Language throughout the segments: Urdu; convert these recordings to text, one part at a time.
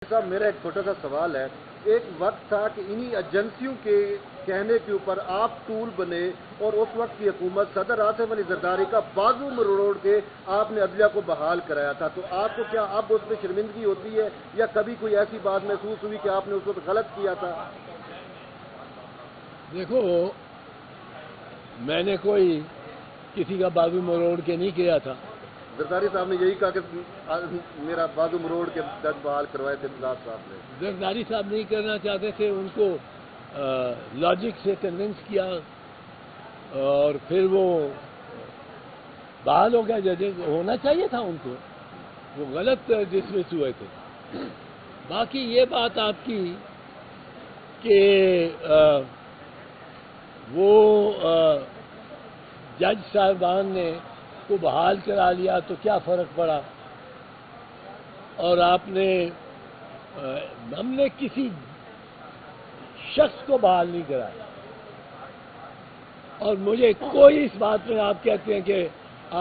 صاحب میرا ایک چھوٹا سا سوال ہے. ایک وقت تھا کہ انہی ایجنسیوں کے کہنے کے اوپر آپ ٹول بنے اور اس وقت کی حکومت صدر آصف علی زرداری کا بازو مروڑ کے آپ نے عدلیہ کو بحال کرایا تھا. تو آپ کو کیا اب اس پہ شرمندگی ہوتی ہے یا کبھی کوئی ایسی بات محسوس ہوئی کہ آپ نے اس وقت غلط کیا تھا؟ دیکھو، میں نے کوئی کسی کا بازو مروڑ کے نہیں کیا تھا. زرداری صاحب نے یہی کہا کہ میرا بازو مروڑ کے جج بحال کروائے تھے امداد صاحب نے. زرداری صاحب نہیں کرنا چاہتے تھے، ان کو لاجک سے کنونس کیا اور پھر وہ بحال ہو گیا. ججز ہونا چاہیے تھا ان کو، وہ غلط ڈسمس ہوئے تھے. باقی یہ بات آپ کی کہ وہ جج صاحبان نے کو بحال کرا لیا تو کیا فرق پڑا، اور آپ نے ہم نے کسی شخص کو بحال نہیں کرایا. اور مجھے کوئی اس بات میں آپ کہتے ہیں کہ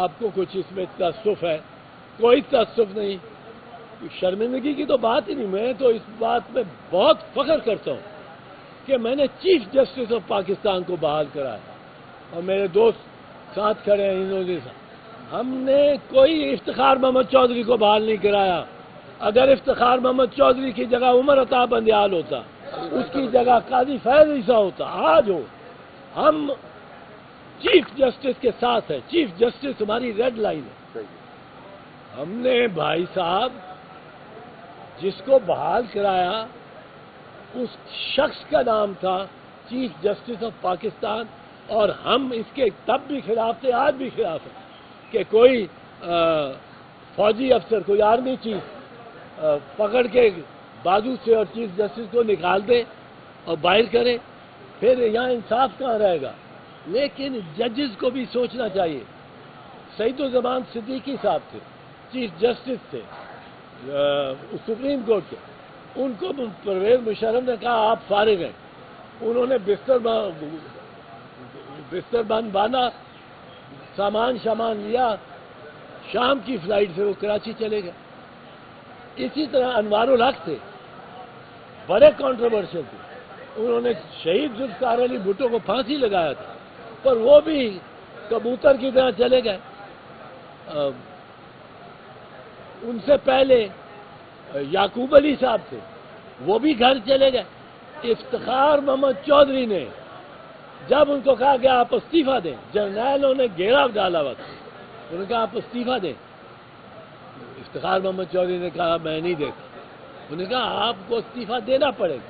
آپ کو کچھ اس میں تعصب ہے، کوئی تعصب نہیں. شرمندگی کی تو بات ہی نہیں. میں تو اس بات میں بہت فخر کرتا ہوں کہ میں نے چیف جسٹس آف پاکستان کو بحال کرایا، اور میرے دوست ساتھ کھڑے ہیں انہوں نے. ہم نے کوئی افتخار محمد چودھری کو بحال نہیں کرایا. اگر افتخار محمد چودھری کی جگہ عمر عطا بندیال ہوتا، اس کی جگہ قاضی فیض عیسیٰ ہوتا، آج ہو. ہم چیف جسٹس کے ساتھ ہیں. چیف جسٹس ہماری ریڈ لائن ہے. ہم نے بھائی صاحب جس کو بحال کرایا اس شخص کا نام تھا چیف جسٹس آف پاکستان، اور ہم اس کے تب بھی خلاف تھے، آج بھی خلاف ہیں کہ کوئی فوجی افسر، کوئی آرمی چیف پکڑ کے بازو سے اور چیف جسٹس کو نکال دے اور باہر کرے. پھر یہاں انصاف کہاں رہے گا؟ لیکن ججز کو بھی سوچنا چاہیے. سعید الزمان صدیقی صاحب تھے، چیف جسٹس تھے سپریم کورٹ کے. ان کو پرویز مشرف نے کہا آپ فارغ ہیں. انہوں نے بستر بند باندھا، سامان لیا، شام کی فلائٹ سے وہ کراچی چلے گئے. اسی طرح انوار الحق تھے، بڑے کنٹروورشل تھے. انہوں نے شہید ذوالفقار علی بھٹو کو پھانسی لگایا تھا، پر وہ بھی کبوتر کی طرح چلے گئے. ان سے پہلے یعقوب علی صاحب تھے، وہ بھی گھر چلے گئے. افتخار محمد چودھری نے جب ان کو کہا کہ آپ استعفیٰ دیں، جرنیلوں نے گھیرا ڈالا ہوا تھا، انہوں نے کہا آپ استعفیٰ دیں. افتخار محمد چودھری نے کہا میں نہیں دیتا. انہوں نے کہا آپ کو استعفیٰ دینا پڑے گا.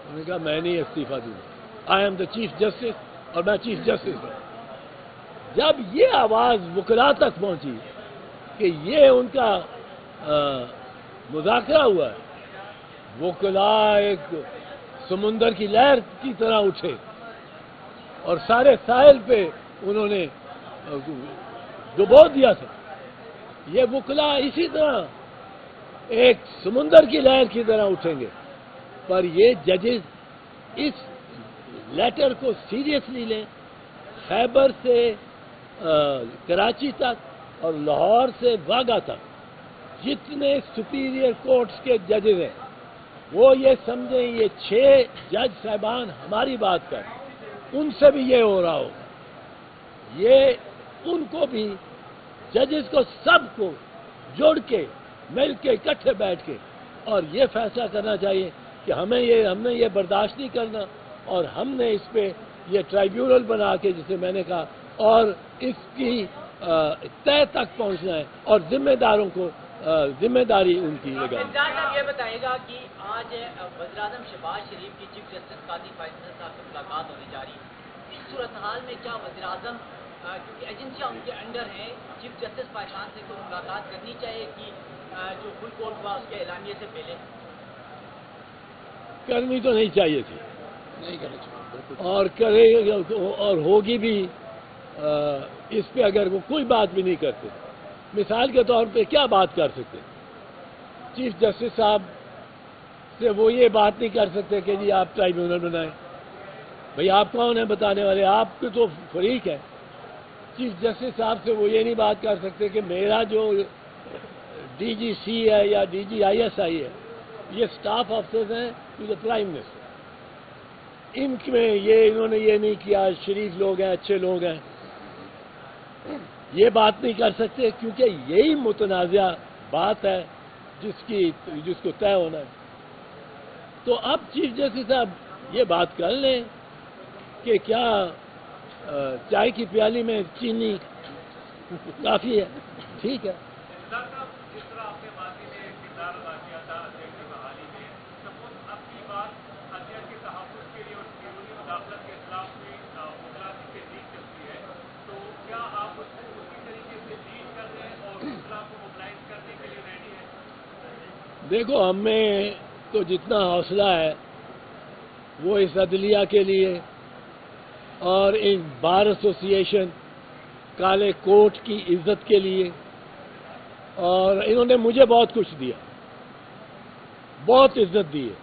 انہوں نے کہا میں نہیں استعفیٰ دوں گا، I am the chief justice اور میں چیف جسٹس ہوں. جب یہ آواز وکلاء تک پہنچی کہ یہ ان کا مذاکرہ ہوا ہے، وکلاء ایک سمندر کی لہر کی طرح اٹھے اور سارے ساحل پہ انہوں نے ڈبو دیا تھا. یہ وکلاء اسی طرح ایک سمندر کی لہر کی طرح اٹھیں گے. پر یہ ججز اس لیٹر کو سیریسلی لیں. خیبر سے کراچی تک اور لاہور سے واگا تک جتنے سپیریئر کورٹس کے ججز ہیں وہ یہ سمجھیں یہ 6 جج صاحبان ہماری بات کر، ان سے بھی یہ ہو رہا ہوگا. یہ ان کو بھی ججز کو سب کو جوڑ کے مل کے اکٹھے بیٹھ کے اور یہ فیصلہ کرنا چاہیے کہ ہم نے یہ برداشت نہیں کرنا، اور ہم نے اس پہ یہ ٹرائیبیونل بنا کے جسے میں نے کہا اور اس کی طے تک پہنچنا ہے اور ذمہ داروں کو ذمہ داری ان کی لگانی. صاحب یہ بتائیے گا کہ آج وزیراعظم شہباز شریف کی چیف جسٹس قاضی فیصل صاحب سے ملاقات ہونے جا رہی ہے. اس صورتحال میں کیا وزیراعظم کیونکہ ایجنسیاں ان کے انڈر ہیں، چیف جسٹس پاکستان سے کوئی ملاقات کرنی چاہیے کہ جو فل کورٹ ہوا اس کے اعلامیے سے پہلے؟ کرنی تو نہیں چاہیے تھی، اور کرے اور ہوگی بھی اس پہ اگر وہ کوئی بات بھی نہیں کرتے. مثال کے طور پہ کیا بات کر سکتے؟ چیف جسٹس صاحب سے وہ یہ بات نہیں کر سکتے کہ جی آپ ٹرائیبیونل بنائیں. بھئی آپ کون ہیں بتانے والے؟ آپ کے تو فریق ہیں. چیف جسٹس صاحب سے وہ یہ نہیں بات کر سکتے کہ میرا جو ڈی جی سی ہے یا D G I S I ہے یہ اسٹاف افسرز ہیں ٹو دا پرائم منسٹر. ان میں انہوں نے یہ نہیں کیا، شریف لوگ ہیں، اچھے لوگ ہیں، یہ بات نہیں کر سکتے کیونکہ یہی متنازع بات ہے جس کو طے ہونا ہے. تو اب چیف جسٹس صاحب یہ بات کر لیں کہ کیا چائے کی پیالی میں چینی کافی ہے. ٹھیک ہے. جس طرح آپ نے ماضی میں کردار ادا کیا تھا ادھیش کی بحالی میں، سپوز اب کی بات ادھیش کے تحفظ کے لیے اور بیرونی مداخلت کے خلاف میں مقرراتی کے لیڈ چلتی ہے، تو کیا آپ اس کو اسی طریقے سے لیڈ کر رہے ہیں اور مقررہ کو موبلائز کرنے کے لیے ریڈی ہیں؟ دیکھو ہمیں تو جتنا حوصلہ ہے وہ اس عدلیہ کے لیے اور ان بار ایسوسی ایشن کالے کوٹ کی عزت کے لیے، اور انہوں نے مجھے بہت کچھ دیا، بہت عزت دی ہے.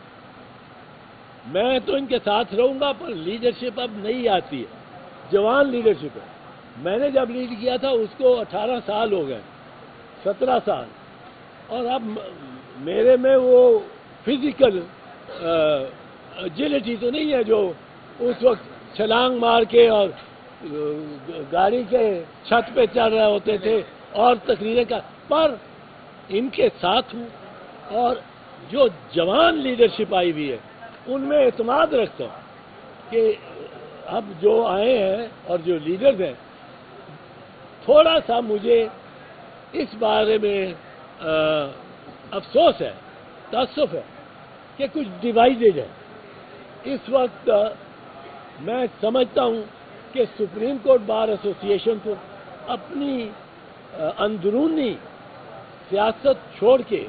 میں تو ان کے ساتھ رہوں گا، پر لیڈرشپ اب نہیں آتی ہے، جوان لیڈرشپ ہے. میں نے جب لیڈ کیا تھا اس کو 18 سال ہو گئے، 17 سال، اور اب میرے میں وہ فزیکل ایجلٹی تو نہیں ہے جو اس وقت چھلانگ مار کے اور گاڑی کے چھت پہ چڑھ رہے ہوتے تھے اور تقریریں کا، پر ان کے ساتھ ہوں اور جو جوان لیڈرشپ آئی ہوئی ہے ان میں اعتماد رکھتا ہوں کہ اب جو آئے ہیں اور جو لیڈرز ہیں، تھوڑا سا مجھے اس بارے میں افسوس ہے، تاسف ہے کہ کچھ ڈیوائیڈڈ ہے. اس وقت میں سمجھتا ہوں کہ سپریم کورٹ بار ایسوسی ایشن کو اپنی اندرونی سیاست چھوڑ کے،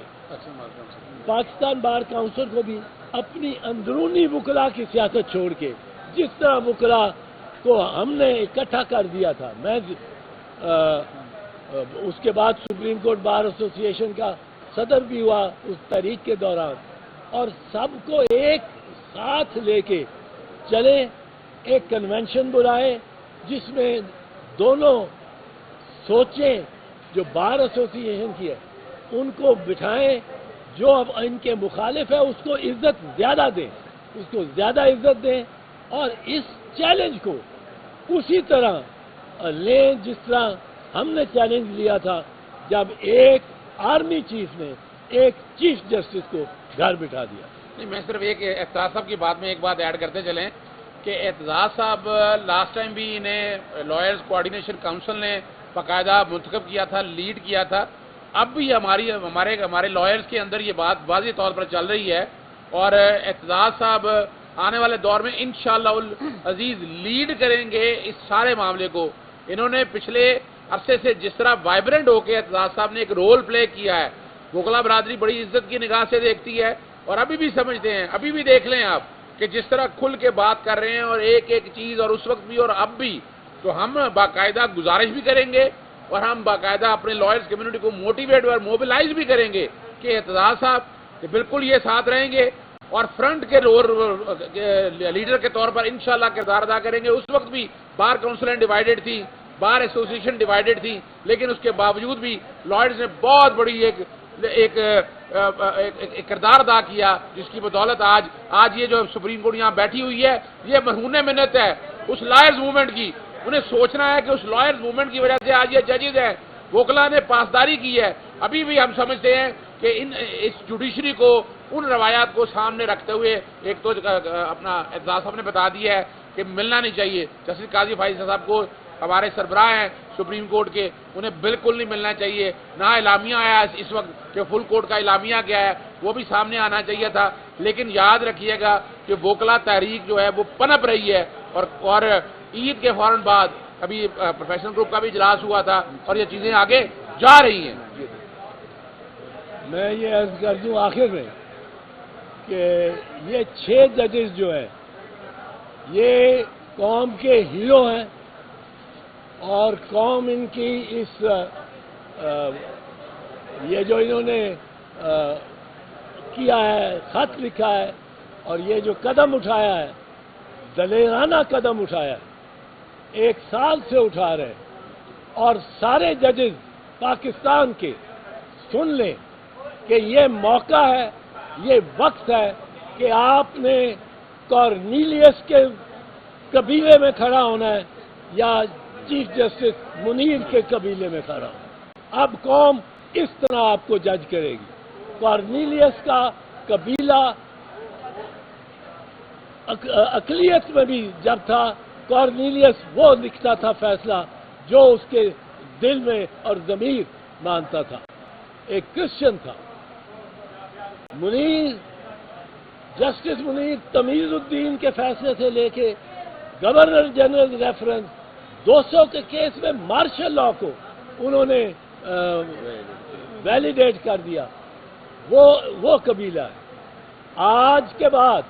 پاکستان بار کاؤنسل کو بھی اپنی اندرونی وکلاء کی سیاست چھوڑ کے، جس طرح وکلاء کو ہم نے اکٹھا کر دیا تھا، میں اس کے بعد سپریم کورٹ بار ایسوسی ایشن کا صدر بھی ہوا اس تحریک کے دوران، اور سب کو ایک ساتھ لے کے چلے، ایک کنونشن بلائے جس میں دونوں سوچیں جو بار ایسوسی ایشن کی ہے ان کو بٹھائیں، جو اب ان کے مخالف ہے اس کو عزت زیادہ دیں، اس کو زیادہ عزت دیں، اور اس چیلنج کو اسی طرح لیں جس طرح ہم نے چیلنج لیا تھا جب ایک آرمی چیف نے ایک چیف جسٹس کو گھر بٹھا دیا. نہیں، میں صرف ایک اعتزاز صاحب کی بات میں ایک بات ایڈ کرتے چلیں کہ اعتزاز صاحب لاسٹ ٹائم بھی انہیں لائرز کوآرڈینیشن کاؤنسل نے باقاعدہ منتخب کیا تھا، لیڈ کیا تھا. اب بھی ہمارے لائرز کے اندر یہ بات واضح طور پر چل رہی ہے، اور اعتزاز صاحب آنے والے دور میں انشاءاللہ العزیز لیڈ کریں گے اس سارے معاملے کو. انہوں نے پچھلے عرصے سے جس طرح وائبرنٹ ہو کے اعتزاز صاحب نے ایک رول پلے کیا ہے، وکلا برادری بڑی عزت کی نگاہ سے دیکھتی ہے، اور ابھی بھی سمجھتے ہیں. ابھی بھی دیکھ لیں آپ کہ جس طرح کھل کے بات کر رہے ہیں اور ایک ایک چیز، اور اس وقت بھی اور اب بھی. تو ہم باقاعدہ گزارش بھی کریں گے اور ہم باقاعدہ اپنے لائرز کمیونٹی کو موٹیویٹ اور موبلائز بھی کریں گے کہ اعتزاز صاحب بالکل یہ ساتھ رہیں گے اور فرنٹ کے لیڈر کے طور پر انشاءاللہ کردار ادا کریں گے. اس وقت بھی بار کاؤنسل ڈیوائیڈڈ تھی، بار ایسوسی ایشن ڈیوائیڈڈ تھی، لیکن اس کے باوجود بھی لائرز نے بہت بڑی ایک کردار ادا کیا، جس کی بدولت آج یہ جو سپریم کورٹ یہاں بیٹھی ہوئی ہے، یہ مرہون منت ہے اس لائرز موومنٹ کی. انہیں سوچنا ہے کہ اس لائرز موومنٹ کی وجہ سے آج یہ ججز ہیں، وکلا نے پاسداری کی ہے. ابھی بھی ہم سمجھتے ہیں کہ اس جوڈیشری کو ان روایات کو سامنے رکھتے ہوئے، ایک تو اپنا اعتزاز صاحب نے بتا دیا ہے کہ ملنا نہیں چاہیے، جسٹس قاضی فائز صاحب کو ہمارے سربراہ ہیں سپریم کورٹ کے، انہیں بالکل نہیں ملنا چاہیے. نہ اعلامیہ آیا اس وقت کہ فل کورٹ کا اعلامیہ کیا ہے، وہ بھی سامنے آنا چاہیے تھا. لیکن یاد رکھیے گا کہ وکلا تحریک جو ہے وہ پنپ رہی ہے، اور عید کے فوراً بعد ابھی پروفیشنل گروپ کا بھی اجلاس ہوا تھا اور یہ چیزیں آگے جا رہی ہیں. میں یہ عرض کر دوں آخر میں کہ یہ 6 ججز جو ہیں یہ قوم کے ہیرو ہیں، اور قوم ان کی یہ جو انہوں نے کیا ہے، خط لکھا ہے اور یہ جو قدم اٹھایا ہے، دلیرانہ قدم اٹھایا ہے، 1 سال سے اٹھا رہے ہیں. اور سارے ججز پاکستان کے سن لیں کہ یہ موقع ہے یہ وقت ہے کہ آپ نے کارنیلیس کے قبیلے میں کھڑا ہونا ہے یا چیف جسٹس منیر کے قبیلے میں کھڑا ہونا ہے۔ اب قوم اس طرح آپ کو جج کرے گی۔ کارنیلیس کا قبیلہ اقلیت میں بھی جب تھا، کارنیلیس وہ لکھتا تھا فیصلہ جو اس کے دل میں اور ضمیر مانتا تھا، ایک کرسچن تھا۔ منیر، جسٹس منیر تمیز الدین کے فیصلے سے لے کے گورنر جنرل ریفرنس 200 کے کیس میں مارشل لا کو انہوں نے ویلیڈیٹ کر دیا، وہ قبیلہ ہے۔ آج کے بعد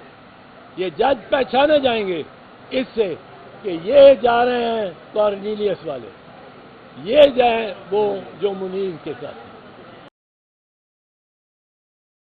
یہ جج پہچانے جائیں گے اس سے کہ یہ جا رہے ہیں کارنیلیس والے، یہ جائیں وہ جو منیر کے ساتھ۔